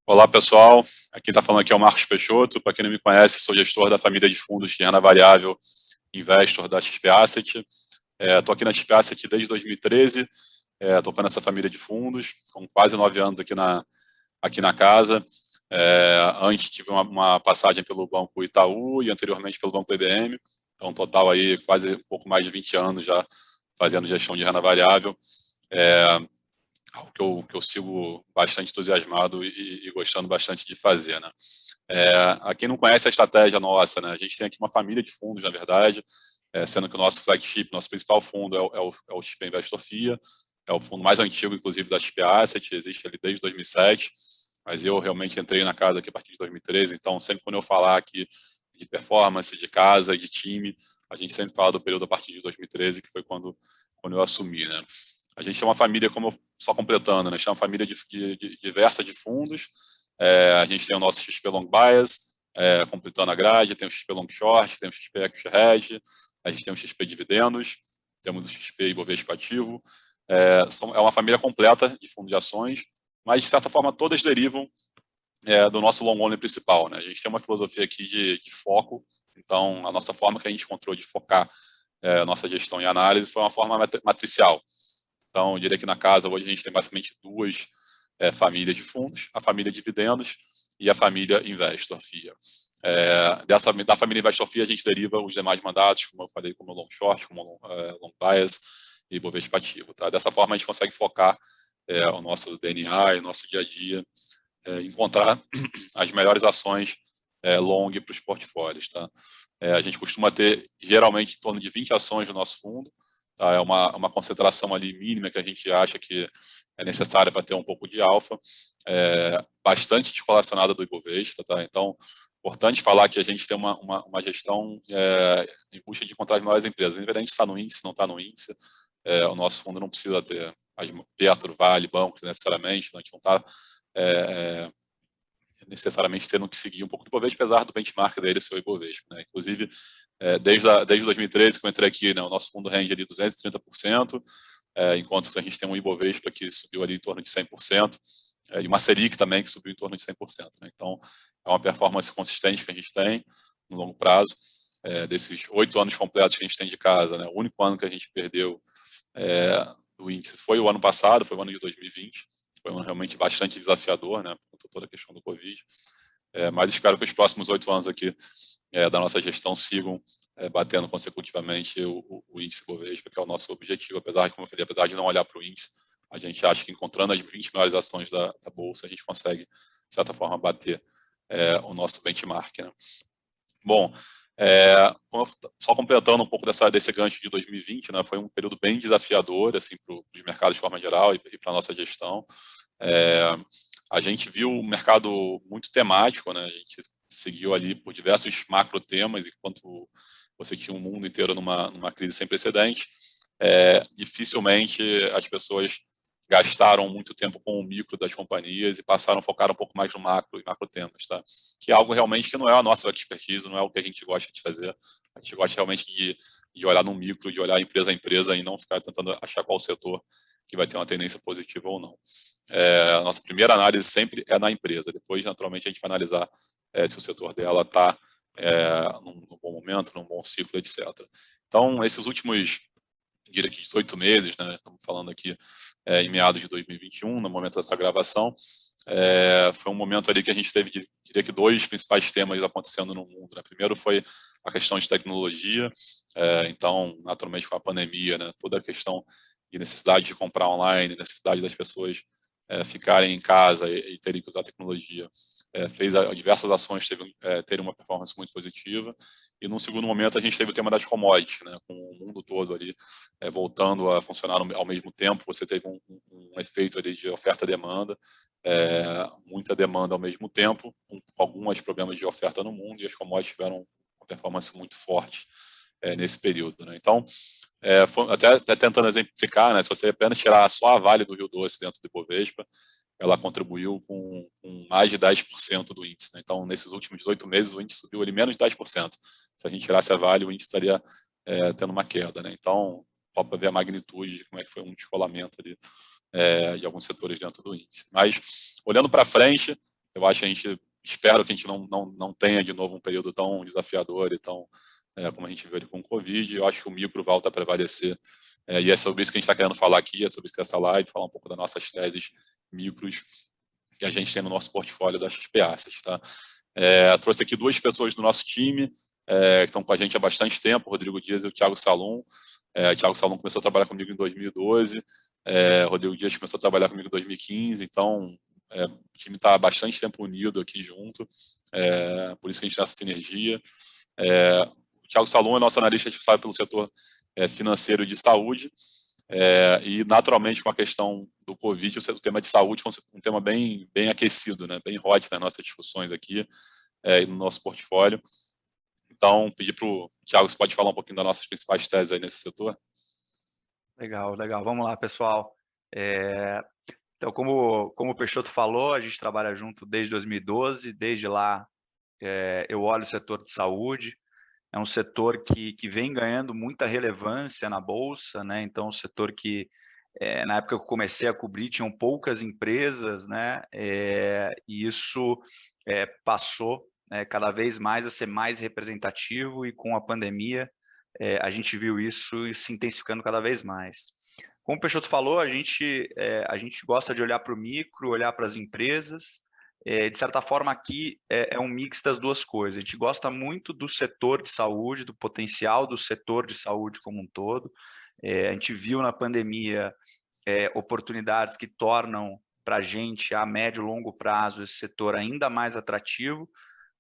Olá, pessoal. Aqui está falando aqui é o Marcos Peixoto. Para quem não me conhece, sou gestor da família de fundos de renda variável Investor da XP Asset. Estou aqui na XP Asset desde 2013, tocando essa família de fundos, com quase 9 anos aqui na casa. Antes tive uma passagem pelo Banco Itaú e anteriormente pelo Banco BBM. Então, total aí quase um pouco mais de 20 anos já fazendo gestão de renda variável. Algo que eu sigo bastante entusiasmado e gostando bastante de fazer, né? A quem não conhece a estratégia nossa, né? A gente tem aqui uma família de fundos, na verdade, sendo que o nosso flagship, nosso principal fundo é o XP Investor FIA, é o fundo mais antigo, inclusive, da XP Asset, existe ali desde 2007, mas eu realmente entrei na casa aqui a partir de 2013, então sempre quando eu falar aqui de performance, de casa, de time, a gente sempre fala do período a partir de 2013, que foi quando eu assumi, né? A gente é uma família, só completando, né? A gente é uma família diversa de fundos. A gente tem o nosso XP Long Bias, completando a grade, tem o XP Long Short, tem o XP Equity Hedge, a gente tem o XP Dividendos, temos o XP Ibovespa Ativo. É uma família completa de fundos de ações, mas, de certa forma, todas derivam do nosso long only principal, né? A gente tem uma filosofia aqui de foco, então a nossa forma que a gente encontrou de focar a nossa gestão e análise foi uma forma matricial. Então, eu diria que na casa hoje a gente tem basicamente duas famílias de fundos, a família Dividendos e a família Investor FIA. Da família Investor FIA a gente deriva os demais mandatos, como eu falei, como Long Short, como Long Bias e Bovespa Ativo. Tá? Dessa forma a gente consegue focar o nosso DNA e o nosso dia a dia, encontrar as melhores ações long para os portfólios. Tá? A gente costuma ter, geralmente, em torno de 20 ações no nosso fundo. Tá? É uma concentração ali mínima que a gente acha que é necessária para ter um pouco de alfa, bastante descorrelacionada do Ibovespa. Tá? Então, importante falar que a gente tem uma gestão em busca de encontrar as melhores empresas. Independente de estar no índice, não está no índice, o nosso fundo não precisa ter Petro, Vale, bancos necessariamente, a gente não está necessariamente tendo que seguir um pouco do Ibovespa, apesar do benchmark dele ser o Ibovespa. Né? Inclusive, desde 2013 que eu entrei aqui, né, o nosso fundo rende ali 230%, enquanto a gente tem um Ibovespa que subiu ali em torno de 100%, e uma Selic também que subiu em torno de 100%. Né? Então, é uma performance consistente que a gente tem no longo prazo. Desses 8 anos completos que a gente tem de casa, né, o único ano que a gente perdeu do índice foi o ano passado, foi o ano de 2020, foi um ano realmente bastante desafiador, né, por toda a questão do Covid, mas espero que os próximos 8 anos aqui da nossa gestão sigam batendo consecutivamente o índice Bovespa, que é o nosso objetivo, apesar de não olhar para o índice, a gente acha que encontrando as 20 melhores ações da Bolsa, a gente consegue, de certa forma, bater o nosso benchmark. Né? Bom, só completando um pouco desse gancho de 2020, né, foi um período bem desafiador assim, para os mercados de forma geral e para a nossa gestão. A gente viu um mercado muito temático, né, a gente seguiu ali por diversos macro temas, enquanto você tinha um mundo inteiro numa crise sem precedente. Dificilmente as pessoas gastaram muito tempo com o micro das companhias e passaram a focar um pouco mais no macro e macro temas, tá? Que é algo realmente que não é a nossa expertise, não é o que a gente gosta de fazer. A gente gosta realmente de olhar no micro, de olhar empresa a empresa e não ficar tentando achar qual setor que vai ter uma tendência positiva ou não. A nossa primeira análise sempre é na empresa. Depois, naturalmente, a gente vai analisar se o setor dela está num bom momento, num bom ciclo, etc. Então, esses últimos, diria que 18 meses, né, estamos falando aqui em meados de 2021, no momento dessa gravação, foi um momento ali que a gente teve, diria que, 2 principais temas acontecendo no mundo. Né? Primeiro foi a questão de tecnologia, então, naturalmente, com a pandemia, né, toda a questão de necessidade de comprar online, necessidade das pessoas ficarem em casa e terem que usar tecnologia, fez diversas ações terem uma performance muito positiva. E num segundo momento a gente teve o tema das commodities, né, com o mundo todo ali voltando a funcionar ao mesmo tempo. Você teve um efeito ali de oferta-demanda, muita demanda ao mesmo tempo, com alguns problemas de oferta no mundo, e as commodities tiveram uma performance muito forte nesse período. Né? Então, até tentando exemplificar, né, se você apenas tirar só a Vale do Rio Doce dentro do Ibovespa, ela contribuiu com mais de 10% do índice. Né? Então, nesses últimos 18 meses, o índice subiu ali menos de 10%. Se a gente tirasse a Vale, o índice estaria tendo uma queda. Né? Então, só para ver a magnitude de como é que foi um descolamento ali de alguns setores dentro do índice. Mas, olhando para frente, eu acho que espero que a gente não tenha de novo um período tão desafiador e tão como a gente viu ali com o Covid. Eu acho que o micro volta a prevalecer. E é sobre isso que a gente está querendo falar aqui, é sobre isso que essa live, falar um pouco das nossas teses micros que a gente tem no nosso portfólio das XP-Assets. Tá? Trouxe aqui 2 pessoas do nosso time, que estão com a gente há bastante tempo, o Rodrigo Dias e o Thiago Salum. O Thiago Salum começou a trabalhar comigo em 2012, o Rodrigo Dias começou a trabalhar comigo em 2015, então o time está há bastante tempo unido aqui junto, por isso que a gente tem essa sinergia. O Thiago Salum é nosso analista responsável pelo setor financeiro de saúde, e naturalmente com a questão do Covid, o tema de saúde foi um tema bem aquecido, né? Bem hot nas nossas discussões aqui e no nosso portfólio. Então, pedir para o Thiago, você pode falar um pouquinho das nossas principais teses aí nesse setor? Legal. Vamos lá, pessoal. Então, como o Peixoto falou, a gente trabalha junto desde 2012, desde lá eu olho o setor de saúde, é um setor que vem ganhando muita relevância na Bolsa, né? Então, um setor que, na época que eu comecei a cobrir, tinham poucas empresas, né? E isso passou cada vez mais a ser mais representativo, e com a pandemia a gente viu isso se intensificando cada vez mais. Como o Peixoto falou, a gente gosta de olhar para o micro, olhar para as empresas. De certa forma, aqui é um mix das duas coisas. A gente gosta muito do setor de saúde, do potencial do setor de saúde como um todo. A gente viu na pandemia oportunidades que tornam para a gente, a médio e longo prazo, esse setor ainda mais atrativo,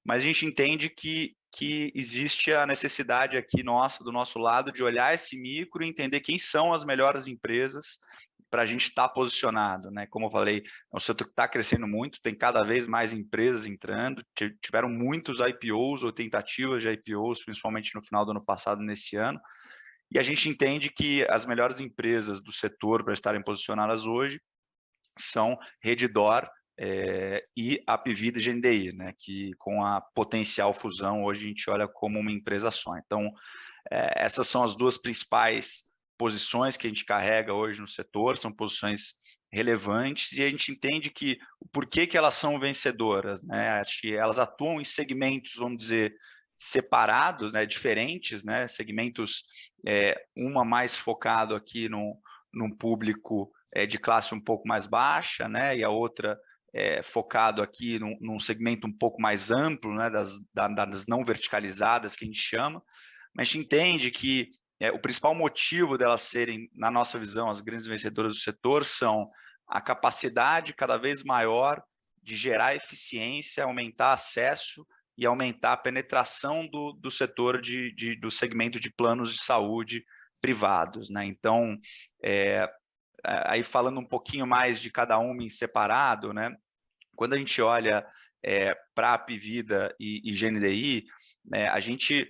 mas a gente entende que existe a necessidade aqui do nosso lado, de olhar esse micro e entender quem são as melhores empresas para a gente estar posicionado, né? Como eu falei, é um setor que está crescendo muito, tem cada vez mais empresas entrando, tiveram muitos IPOs ou tentativas de IPOs, principalmente no final do ano passado, nesse ano, e a gente entende que as melhores empresas do setor para estarem posicionadas hoje são Redditor e Apvida e GNDI, né, que com a potencial fusão hoje a gente olha como uma empresa só. Então, essas são as 2 principais posições que a gente carrega hoje no setor, são posições relevantes, e a gente entende que o porquê que elas são vencedoras, né? Acho que elas atuam em segmentos, vamos dizer, separados, né, diferentes, né, segmentos, uma mais focado aqui num público de classe um pouco mais baixa, né, e a outra focado aqui num segmento um pouco mais amplo, né, das não verticalizadas, que a gente chama, mas a gente entende que o principal motivo delas serem, na nossa visão, as grandes vencedoras do setor são a capacidade cada vez maior de gerar eficiência, aumentar acesso e aumentar a penetração do setor do segmento de planos de saúde privados, né? Então, aí falando um pouquinho mais de cada uma em separado, né? Quando a gente olha para a Apvida e GNDI, né, a gente,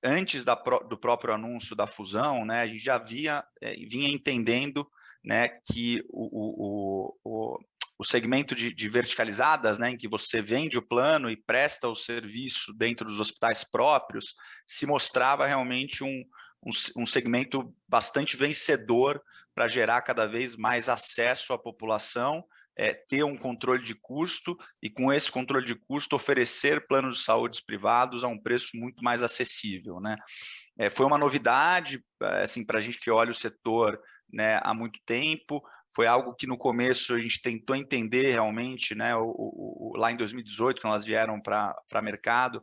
antes do próprio anúncio da fusão, né, a gente já vinha entendendo, né, que o segmento de verticalizadas, né, em que você vende o plano e presta o serviço dentro dos hospitais próprios, se mostrava realmente um segmento bastante vencedor para gerar cada vez mais acesso à população, ter um controle de custo, e com esse controle de custo oferecer planos de saúde privados a um preço muito mais acessível, né? Foi uma novidade assim, para a gente que olha o setor, né, há muito tempo. Foi algo que no começo a gente tentou entender realmente, né, lá em 2018, quando elas vieram para mercado,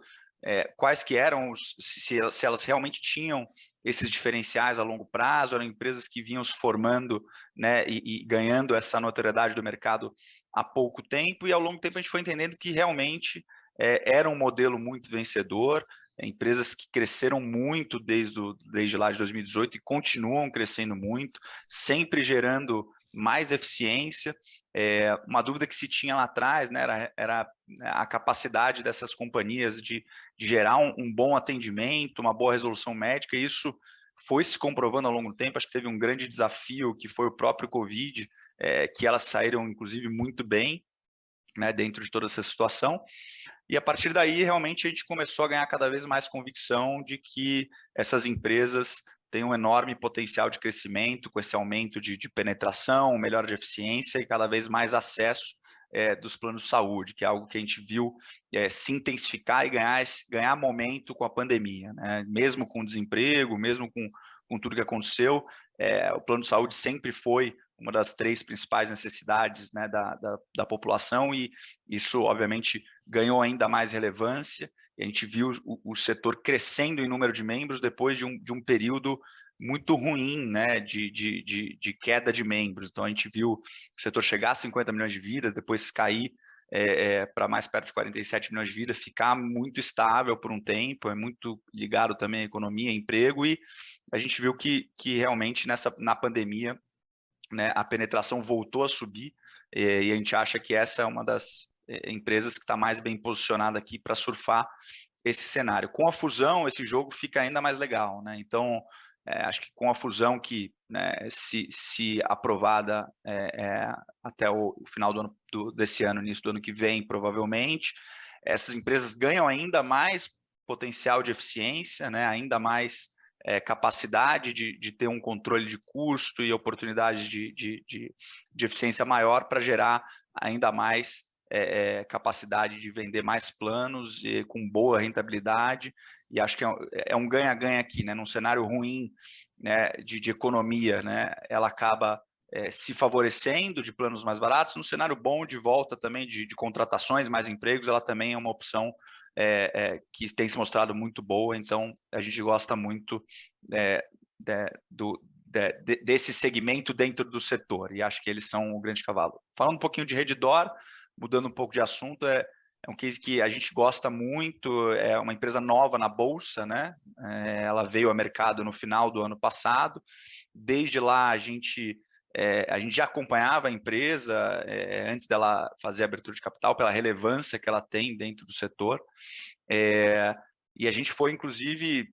quais que eram, se elas realmente tinham esses diferenciais a longo prazo, eram empresas que vinham se formando, né, e ganhando essa notoriedade do mercado há pouco tempo, e ao longo tempo a gente foi entendendo que realmente era um modelo muito vencedor, empresas que cresceram muito desde lá de 2018 e continuam crescendo muito, sempre gerando mais eficiência. Uma dúvida que se tinha lá atrás, né, era a capacidade dessas companhias de gerar um bom atendimento, uma boa resolução médica, e isso foi se comprovando ao longo do tempo. Acho que teve um grande desafio, que foi o próprio Covid, que elas saíram, inclusive, muito bem, né, dentro de toda essa situação. E a partir daí, realmente, a gente começou a ganhar cada vez mais convicção de que essas empresas têm um enorme potencial de crescimento, com esse aumento de penetração, melhora de eficiência e cada vez mais acesso dos planos de saúde, que é algo que a gente viu se intensificar e ganhar momento com a pandemia, né? Mesmo com desemprego, mesmo com tudo que aconteceu, o plano de saúde sempre foi uma das 3 principais necessidades, né, da população, e isso, obviamente, ganhou ainda mais relevância, e a gente viu o setor crescendo em número de membros depois de um período muito ruim, né, de queda de membros. Então, a gente viu o setor chegar a 50 milhões de vidas, depois cair para mais perto de 47 milhões de vidas, ficar muito estável por um tempo, é muito ligado também à economia, emprego, e a gente viu que realmente na pandemia, né, a penetração voltou a subir, e a gente acha que essa é uma das empresas que está mais bem posicionada aqui para surfar esse cenário. Com a fusão, esse jogo fica ainda mais legal, né? Então, acho que com a fusão que, né, se aprovada até o final desse ano, início do ano que vem, provavelmente, essas empresas ganham ainda mais potencial de eficiência, né, ainda mais capacidade de ter um controle de custo e oportunidade de eficiência maior para gerar ainda mais capacidade de vender mais planos com boa rentabilidade, e acho que é um ganha-ganha aqui, né? Num cenário ruim, né, de economia, né, ela acaba se favorecendo de planos mais baratos. No cenário bom, de volta também de contratações, mais empregos, ela também é uma opção que tem se mostrado muito boa, então a gente gosta muito desse segmento dentro do setor, e acho que eles são o grande cavalo. Falando um pouquinho de Redditor, mudando um pouco de assunto, é um case que a gente gosta muito, é uma empresa nova na Bolsa, né? Ela veio ao mercado no final do ano passado, desde lá a gente já acompanhava a empresa antes dela fazer a abertura de capital, pela relevância que ela tem dentro do setor, e a gente foi, inclusive,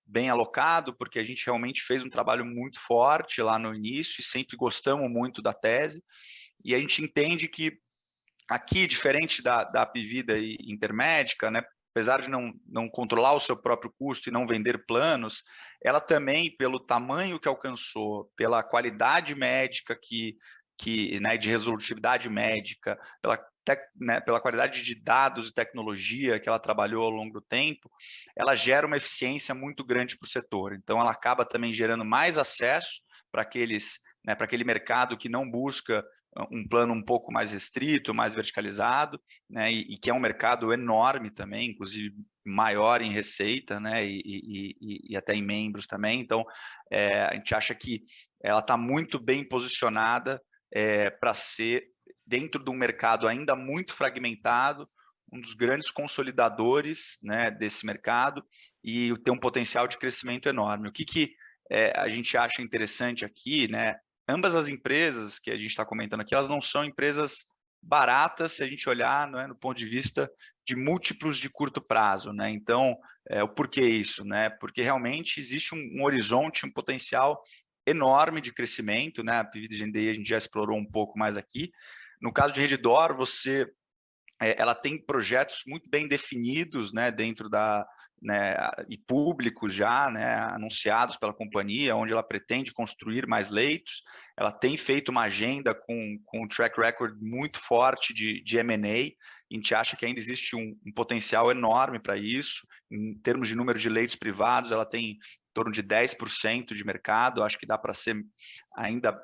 bem alocado, porque a gente realmente fez um trabalho muito forte lá no início e sempre gostamos muito da tese, e a gente entende que aqui, diferente da Apivida e Intermédica, né, apesar de não controlar o seu próprio custo e não vender planos, ela também, pelo tamanho que alcançou, pela qualidade médica né, de resolutividade médica, pela qualidade de dados e tecnologia que ela trabalhou ao longo do tempo, ela gera uma eficiência muito grande para o setor. Então, ela acaba também gerando mais acesso para aquele mercado que não busca um plano um pouco mais restrito, mais verticalizado, né, e que é um mercado enorme também, inclusive maior em receita, né, e até em membros também. Então, a gente acha que ela está muito bem posicionada para ser, dentro de um mercado ainda muito fragmentado, um dos grandes consolidadores, né, desse mercado, e ter um potencial de crescimento enorme. O que a gente acha interessante aqui, né? Ambas as empresas que a gente está comentando aqui, elas não são empresas baratas, se a gente olhar, né, no ponto de vista de múltiplos de curto prazo, né? Então, o porquê isso, né? Porque realmente existe um horizonte, um potencial enorme de crescimento, né? A Apivida e GNDI a gente já explorou um pouco mais aqui. No caso de Redditor, ela tem projetos muito bem definidos, né, dentro né, e públicos já, né, anunciados pela companhia, onde ela pretende construir mais leitos. Ela tem feito uma agenda com um track record muito forte de M&A. A gente acha que ainda existe um potencial enorme para isso. Em termos de número de leitos privados, ela tem em torno de 10% de mercado. Acho que dá para ser ainda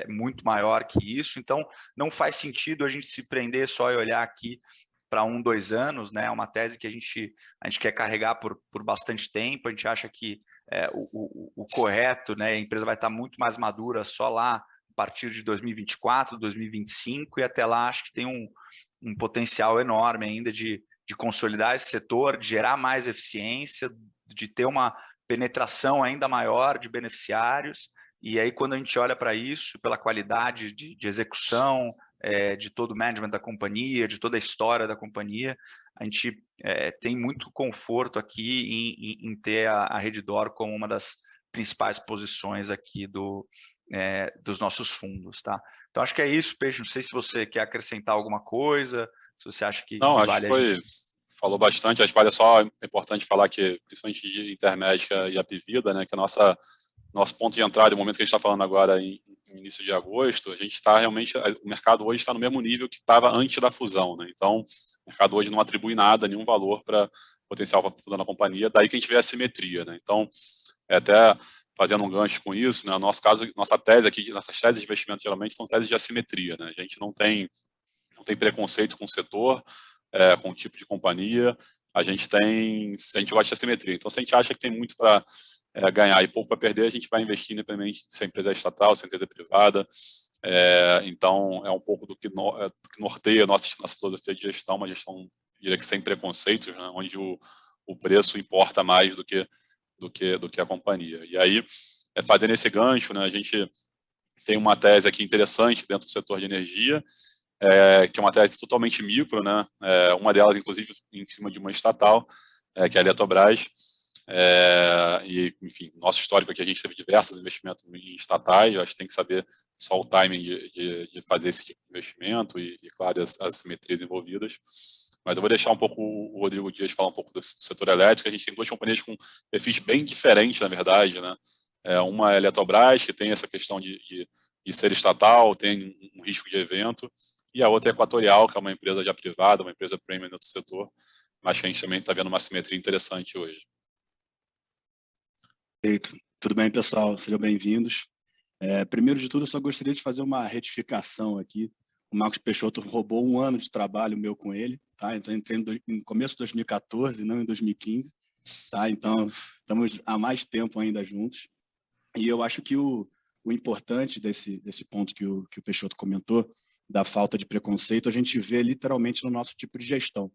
muito maior que isso. Então, não faz sentido a gente se prender só e olhar aqui para 1, 2 anos, né? É uma tese que a gente quer carregar por bastante tempo. A gente acha que o correto, né? A empresa vai estar muito mais madura só lá a partir de 2024, 2025, e até lá acho que tem um potencial enorme ainda de consolidar esse setor, de gerar mais eficiência, de ter uma penetração ainda maior de beneficiários. E aí, quando a gente olha para isso, pela qualidade de execução, de todo o management da companhia, de toda a história da companhia, a gente tem muito conforto aqui em ter a Redditor como uma das principais posições aqui dos nossos fundos, tá? Então, acho que é isso, Peixe. Não sei se você quer acrescentar alguma coisa, se você acha que Não, acho vale que falou bastante. Acho que vale só, é importante falar que, principalmente de Intermédica e Apivida, né, que a nossa nosso ponto de entrada, no momento que a gente está falando agora em início de agosto, a gente está realmente, o mercado hoje está no mesmo nível que estava antes da fusão, né? Então, o mercado hoje não atribui nada, nenhum valor para potencial para a fusão da companhia, daí que a gente vê a simetria, né? Então, até fazendo um gancho com isso, né? No nosso caso, nossa tese aqui, nossas teses de investimento geralmente são teses de assimetria, né? A gente não tem preconceito com o setor, com o tipo de companhia, a gente gosta de assimetria. Então, se a gente acha que tem muito para ganhar e pouco para perder, a gente vai investir independente se a empresa é estatal, se a empresa é privada. Então, é um pouco do que norteia a nossa filosofia de gestão, uma gestão, diria que sem preconceitos, né? Onde o preço importa mais do que a companhia. E aí, fazendo esse gancho, né, a gente tem uma tese aqui interessante dentro do setor de energia, que é uma tese totalmente micro, né? Uma delas, inclusive, em cima de uma estatal, que é a Eletrobras. E, enfim, nosso histórico aqui, a gente teve diversos investimentos em estatais, eu acho que tem que saber só o timing de fazer esse tipo de investimento e claro, as simetrias envolvidas. Mas eu vou deixar um pouco o Rodrigo Dias falar um pouco do setor elétrico. A gente tem duas companhias com perfis bem diferentes, na verdade, né? Uma é a Eletrobras, que tem essa questão de ser estatal, tem um risco de evento, e a outra é a Equatorial, que é uma empresa já privada, uma empresa premium no outro setor, mas que a gente também está vendo uma simetria interessante hoje. Perfeito. Tudo bem, pessoal? Sejam bem-vindos. Primeiro de tudo, eu só gostaria de fazer uma retificação aqui. O Marcos Peixoto roubou 1 ano de trabalho meu com ele, tá? Então, eu entrei em começo de 2014, não em 2015, tá? Então, estamos há mais tempo ainda juntos. E eu acho que o importante desse ponto que o Peixoto comentou, da falta de preconceito, a gente vê literalmente no nosso tipo de gestão.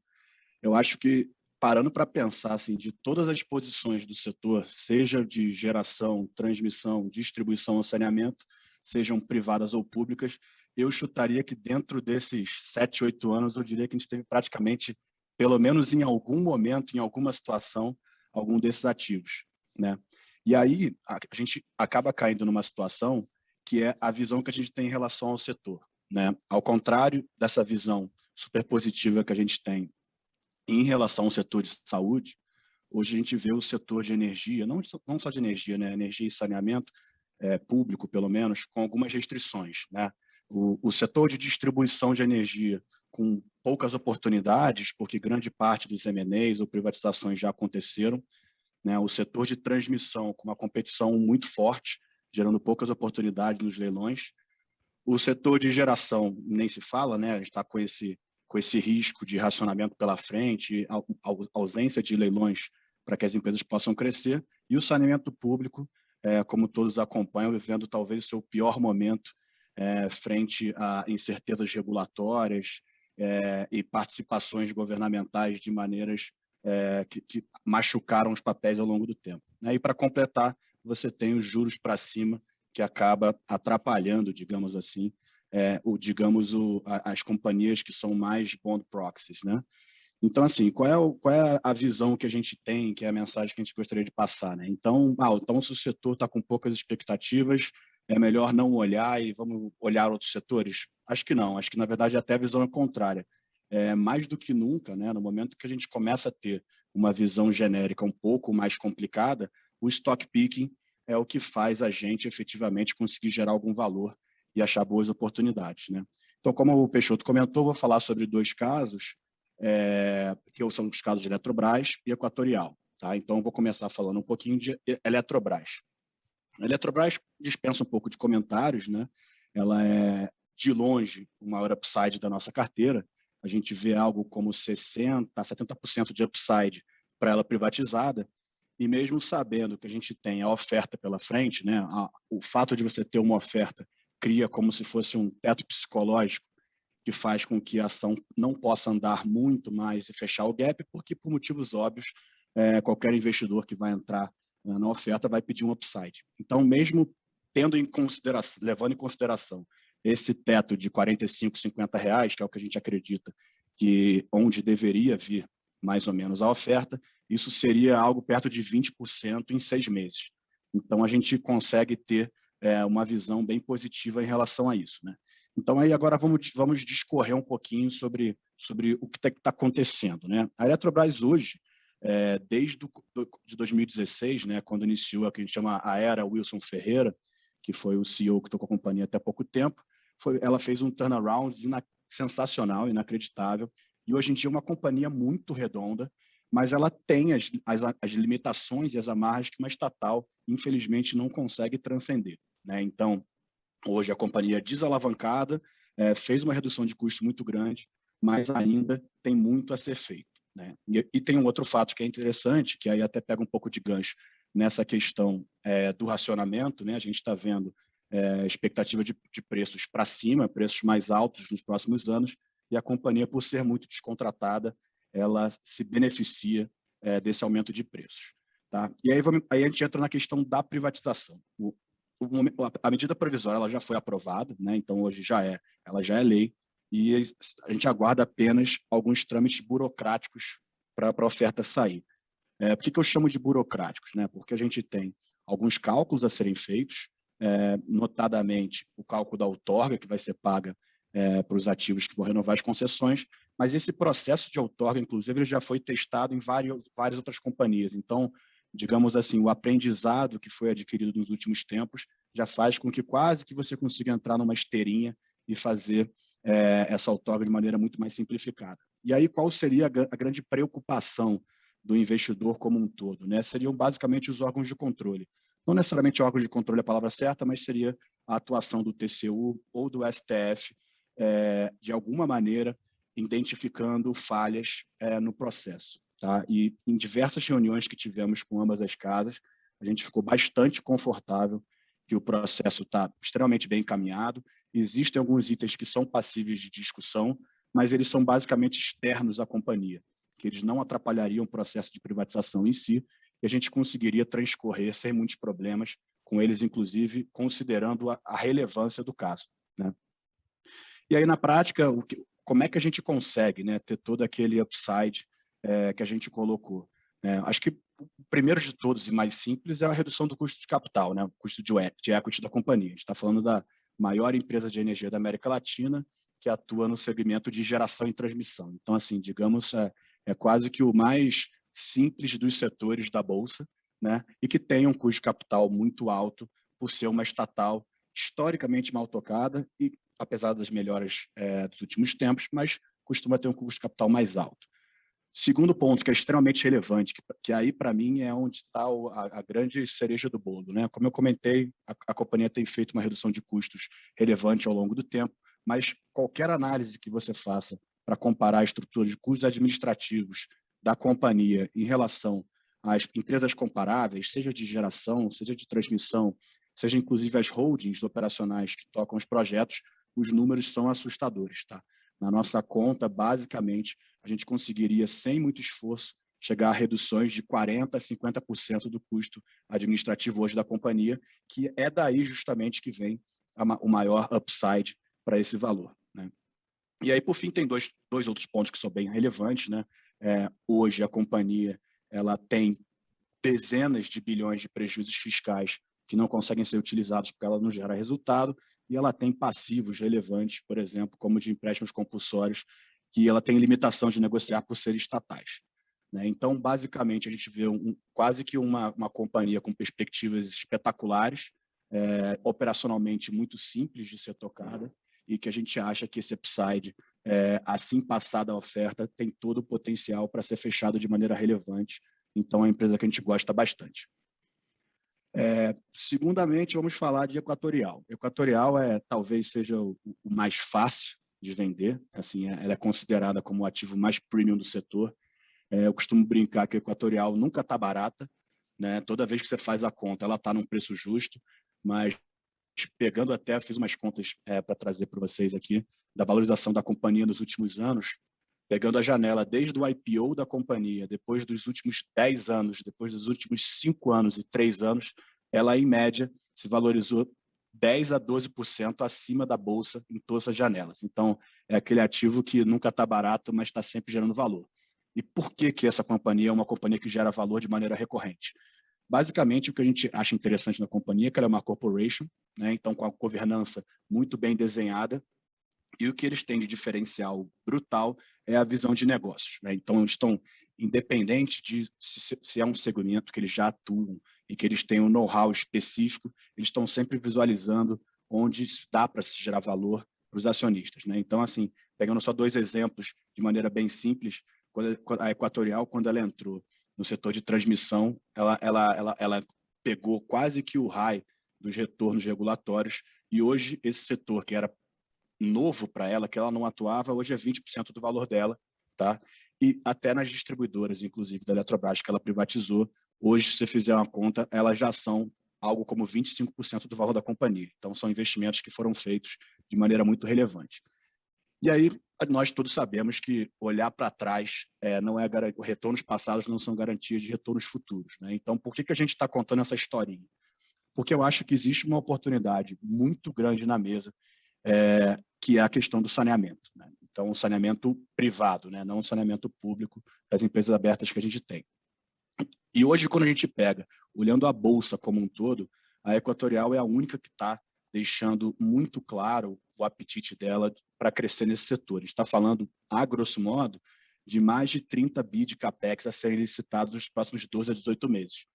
Eu acho que, parando para pensar, assim, de todas as posições do setor, seja de geração, transmissão, distribuição ou saneamento, sejam privadas ou públicas, eu chutaria que dentro desses 7, 8 anos, eu diria que a gente teve praticamente, pelo menos em algum momento, em alguma situação, algum desses ativos, né? E aí a gente acaba caindo numa situação que é a visão que a gente tem em relação ao setor, né? Ao contrário dessa visão super positiva que a gente tem em relação ao setor de saúde, hoje a gente vê o setor de energia, não só de energia, né? Energia e saneamento público, pelo menos, com algumas restrições, né? O setor de distribuição de energia com poucas oportunidades, porque grande parte dos M&As ou privatizações já aconteceram, né? O setor de transmissão com uma competição muito forte, gerando poucas oportunidades nos leilões. O setor de geração nem se fala, né? A gente está com esse risco de racionamento pela frente, ausência de leilões para que as empresas possam crescer, e o saneamento público, como todos acompanham, vivendo talvez o seu pior momento frente a incertezas regulatórias e participações governamentais de maneiras que machucaram os papéis ao longo do tempo, né? E para completar, você tem os juros para cima, que acaba atrapalhando, digamos assim, as companhias que são mais bond proxies, né? Então, assim, qual é a visão que a gente tem, que é a mensagem que a gente gostaria de passar, né? Então, se o setor está com poucas expectativas, é melhor não olhar e vamos olhar outros setores? Acho que não, acho que, na verdade, até a visão é contrária. Mais do que nunca, né, no momento que a gente começa a ter uma visão genérica um pouco mais complicada, o stock picking é o que faz a gente efetivamente conseguir gerar algum valor e achar boas oportunidades, né? Então, como o Peixoto comentou, vou falar sobre 2 casos, que são os casos de Eletrobras e Equatorial, tá? Então, vou começar falando um pouquinho de Eletrobras. A Eletrobras dispensa um pouco de comentários, né? Ela é, de longe, o maior upside da nossa carteira. A gente vê algo como 60%, 70% de upside para ela privatizada, e mesmo sabendo que a gente tem a oferta pela frente, né? O fato de você ter uma oferta cria como se fosse um teto psicológico que faz com que a ação não possa andar muito mais e fechar o gap, porque, por motivos óbvios, qualquer investidor que vai entrar na oferta vai pedir um upside. Então, mesmo levando em consideração esse teto de R$45, R$50, que é o que a gente acredita que onde deveria vir mais ou menos a oferta, isso seria algo perto de 20% em 6 meses. Então, a gente consegue ter uma visão bem positiva em relação a isso, né? Então, aí agora vamos discorrer um pouquinho sobre o que está acontecendo, né? A Eletrobras hoje, desde de 2016, né, quando iniciou a que a gente chama a era Wilson Ferreira, que foi o CEO que tocou a companhia até pouco tempo, ela fez um turnaround sensacional, inacreditável, e hoje em dia é uma companhia muito redonda, mas ela tem as limitações e as amarras que uma estatal, infelizmente, não consegue transcender, né? Então, hoje a companhia é desalavancada, fez uma redução de custo muito grande, mas ainda tem muito a ser feito, né? E tem um outro fato que é interessante, que aí até pega um pouco de gancho nessa questão do racionamento, né? A gente está vendo expectativa de preços para cima, preços mais altos nos próximos anos, e a companhia, por ser muito descontratada, ela se beneficia desse aumento de preços, tá? E aí a gente entra na questão da privatização. A medida provisória ela já foi aprovada, né? Então hoje ela já é lei, e a gente aguarda apenas alguns trâmites burocráticos para a oferta sair. Por que eu chamo de burocráticos, né? Porque a gente tem alguns cálculos a serem feitos, notadamente o cálculo da outorga, que vai ser paga para os ativos que vão renovar as concessões, mas esse processo de outorga, inclusive, ele já foi testado em várias outras companhias. Então, digamos assim, o aprendizado que foi adquirido nos últimos tempos já faz com que quase que você consiga entrar numa esteirinha e fazer essa outorga de maneira muito mais simplificada. E aí, qual seria a grande preocupação do investidor como um todo, né? Seriam basicamente os órgãos de controle. Não necessariamente órgãos de controle é a palavra certa, mas seria a atuação do TCU ou do STF, de alguma maneira, identificando falhas no processo, tá? E em diversas reuniões que tivemos com ambas as casas, a gente ficou bastante confortável que o processo está extremamente bem encaminhado. Existem alguns itens que são passíveis de discussão, mas eles são basicamente externos à companhia, que eles não atrapalhariam o processo de privatização em si, e a gente conseguiria transcorrer sem muitos problemas com eles, inclusive, considerando a relevância do caso, né? E aí, na prática, como é que a gente consegue, né, ter todo aquele upside que a gente colocou, né? Acho que o primeiro de todos e mais simples é a redução do custo de capital, né, o custo de equity da companhia. A gente está falando da maior empresa de energia da América Latina, que atua no segmento de geração e transmissão. Então, assim, digamos, é quase que o mais simples dos setores da Bolsa, né, e que tem um custo de capital muito alto por ser uma estatal historicamente mal tocada e, apesar das melhoras dos últimos tempos, mas costuma ter um custo de capital mais alto. Segundo ponto, que é extremamente relevante, que aí, para mim, é onde está a grande cereja do bolo, né? Como eu comentei, a companhia tem feito uma redução de custos relevante ao longo do tempo, mas qualquer análise que você faça para comparar a estrutura de custos administrativos da companhia em relação às empresas comparáveis, seja de geração, seja de transmissão, seja inclusive as holdings operacionais que tocam os projetos, os números são assustadores, tá? Na nossa conta, basicamente, a gente conseguiria, sem muito esforço, chegar a reduções de 40% a 50% do custo administrativo hoje da companhia, que é daí justamente que vem o maior upside para esse valor, né? E aí, por fim, tem dois outros pontos que são bem relevantes, né? Hoje, a companhia ela tem dezenas de bilhões de prejuízos fiscais que não conseguem ser utilizados porque ela não gera resultado, e ela tem passivos relevantes, por exemplo, como de empréstimos compulsórios, que ela tem limitação de negociar por serem estatais, né? Então, basicamente, a gente vê quase que uma companhia com perspectivas espetaculares, operacionalmente muito simples de ser tocada, e que a gente acha que esse upside, assim passada a oferta, tem todo o potencial para ser fechado de maneira relevante. Então, é uma empresa que a gente gosta bastante. Segundamente, vamos falar de Equatorial. Equatorial talvez seja o mais fácil de vender, assim, ela é considerada como o ativo mais premium do setor. Eu costumo brincar que a Equatorial nunca está barata, né? Toda vez que você faz a conta, ela está num preço justo, mas pegando até, fiz umas contas para trazer para vocês aqui, da valorização da companhia nos últimos anos, pegando a janela desde o IPO da companhia, depois dos últimos 10 anos, depois dos últimos 5 anos e 3 anos, ela, em média, se valorizou 10% a 12% acima da Bolsa em todas as janelas. Então, é aquele ativo que nunca está barato, mas está sempre gerando valor. E por que essa companhia é uma companhia que gera valor de maneira recorrente? Basicamente, o que a gente acha interessante na companhia é que ela é uma corporation, né? Então, com a governança muito bem desenhada, E o que eles têm de diferencial brutal é a visão de negócios, né? Então, eles estão, independente de se é um segmento que eles já atuam e que eles têm um know-how específico, eles estão sempre visualizando onde dá para se gerar valor para os acionistas, né? Então, assim, pegando só 2 exemplos de maneira bem simples, a Equatorial, quando ela entrou no setor de transmissão, ela pegou quase que o high dos retornos regulatórios, e hoje esse setor que era novo para ela, que ela não atuava, hoje é 20% do valor dela, tá? E até nas distribuidoras, inclusive da Eletrobras, que ela privatizou, hoje, se você fizer uma conta, elas já são algo como 25% do valor da companhia. Então, são investimentos que foram feitos de maneira muito relevante. E aí, nós todos sabemos que olhar para trás não é retornos passados não são garantias de retornos futuros, né? Então, por que a gente está contando essa historinha? Porque eu acho que existe uma oportunidade muito grande na mesa, que é a questão do saneamento, né? Então, o saneamento privado, né? Não o saneamento público das empresas abertas que a gente tem. E hoje, quando a gente pega, olhando a Bolsa como um todo, a Equatorial é a única que está deixando muito claro o apetite dela para crescer nesse setor. A gente está falando, a grosso modo, de mais de 30 bi de capex a serem licitados nos próximos 12 a 18 meses.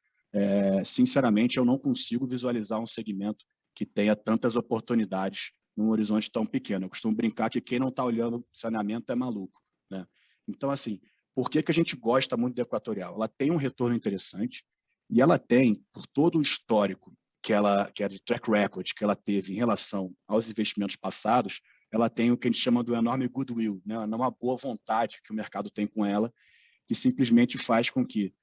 Sinceramente, eu não consigo visualizar um segmento que tenha tantas oportunidades num horizonte tão pequeno. Eu costumo brincar que quem não está olhando saneamento é maluco, né? Então, assim, por que a gente gosta muito da Equatorial? Ela tem um retorno interessante e ela tem, por todo o histórico que é de track record que ela teve em relação aos investimentos passados, ela tem o que a gente chama do enorme goodwill, né? Uma boa vontade que o mercado tem com ela, que simplesmente faz com que,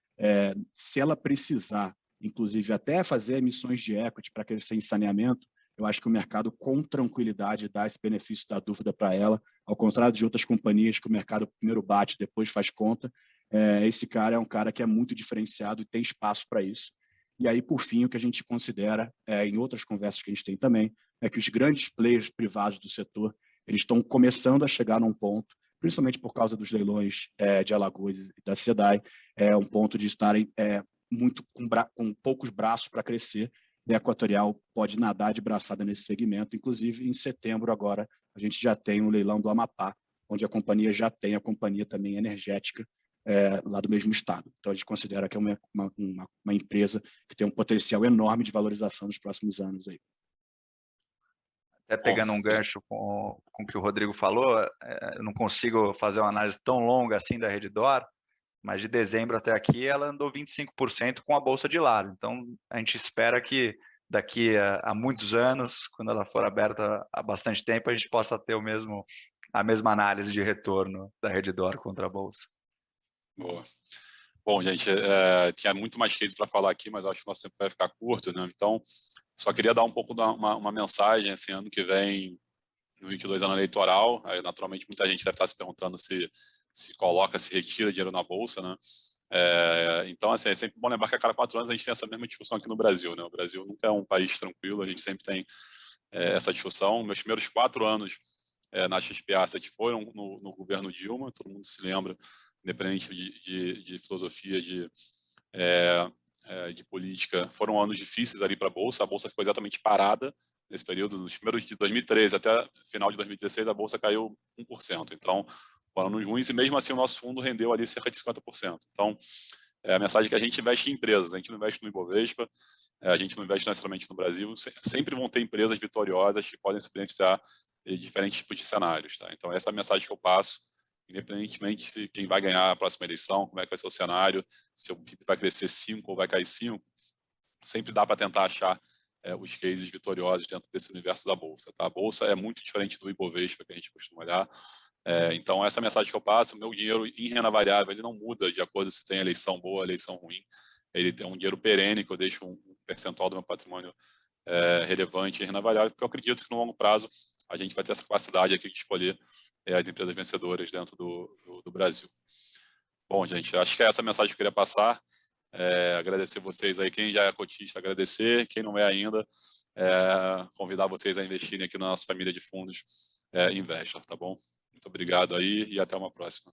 se ela precisar, inclusive até fazer emissões de equity para crescer em saneamento, eu acho que o mercado, com tranquilidade, dá esse benefício da dúvida para ela, ao contrário de outras companhias que o mercado primeiro bate, depois faz conta. Esse cara é um cara que é muito diferenciado e tem espaço para isso. E aí, por fim, o que a gente considera, em outras conversas que a gente tem também, é que os grandes players privados do setor, eles estão começando a chegar num ponto, principalmente por causa dos leilões de Alagoas e da SEDAI, um ponto de estarem muito com poucos braços para crescer. A Equatorial pode nadar de braçada nesse segmento. Inclusive, em setembro agora, a gente já tem um leilão do Amapá, onde a companhia já tem a companhia também energética lá do mesmo estado. Então, a gente considera que é uma empresa que tem um potencial enorme de valorização nos próximos anos aí. Até pegando um gancho com o que o Rodrigo falou, eu não consigo fazer uma análise tão longa assim da Redditor, mas de dezembro até aqui ela andou 25% com a bolsa de lado. Então, a gente espera que daqui a muitos anos, quando ela for aberta há bastante tempo, a gente possa ter a mesma análise de retorno da Redditor contra a bolsa. Boa. Bom, gente, tinha muito mais coisa para falar aqui, mas acho que o nosso tempo vai ficar curto, né? Então, só queria dar um pouco uma mensagem, assim, ano que vem, no 22 ano eleitoral, aí, naturalmente muita gente deve estar se perguntando se coloca, se retira dinheiro na bolsa, né? Então, assim, é sempre bom lembrar que a cada 4 anos a gente tem essa mesma discussão aqui no Brasil, né? O Brasil nunca é um país tranquilo, a gente sempre tem essa discussão. Meus primeiros 4 anos na XP Asset foram no governo Dilma, todo mundo se lembra, independente de filosofia, de política, foram anos difíceis ali para a Bolsa ficou exatamente parada nesse período, nos primeiros de 2013 até final de 2016, a Bolsa caiu 1%, então foram anos ruins e mesmo assim o nosso fundo rendeu ali cerca de 50%. Então, a mensagem é que a gente investe em empresas, a gente não investe no Ibovespa, a gente não investe necessariamente no Brasil, sempre vão ter empresas vitoriosas que podem se beneficiar de diferentes tipos de cenários, tá? Então, essa é a mensagem que eu passo, independentemente se quem vai ganhar a próxima eleição, como é que vai ser o cenário, se o PIB vai crescer 5 ou vai cair 5, sempre dá para tentar achar os cases vitoriosos dentro desse universo da Bolsa. Tá? A Bolsa é muito diferente do Ibovespa, que a gente costuma olhar. Então, essa é a mensagem que eu passo. Meu dinheiro em renda variável ele não muda de acordo se tem eleição boa, eleição ruim. Ele tem um dinheiro perene, que eu deixo um percentual do meu patrimônio relevante em renda variável, porque eu acredito que no longo prazo a gente vai ter essa capacidade aqui de escolher as empresas vencedoras dentro do Brasil. Bom, gente, acho que é essa a mensagem que eu queria passar. Agradecer vocês aí, quem já é cotista, agradecer, quem não é ainda, convidar vocês a investirem aqui na nossa família de fundos Investor, tá bom? Muito obrigado aí e até uma próxima.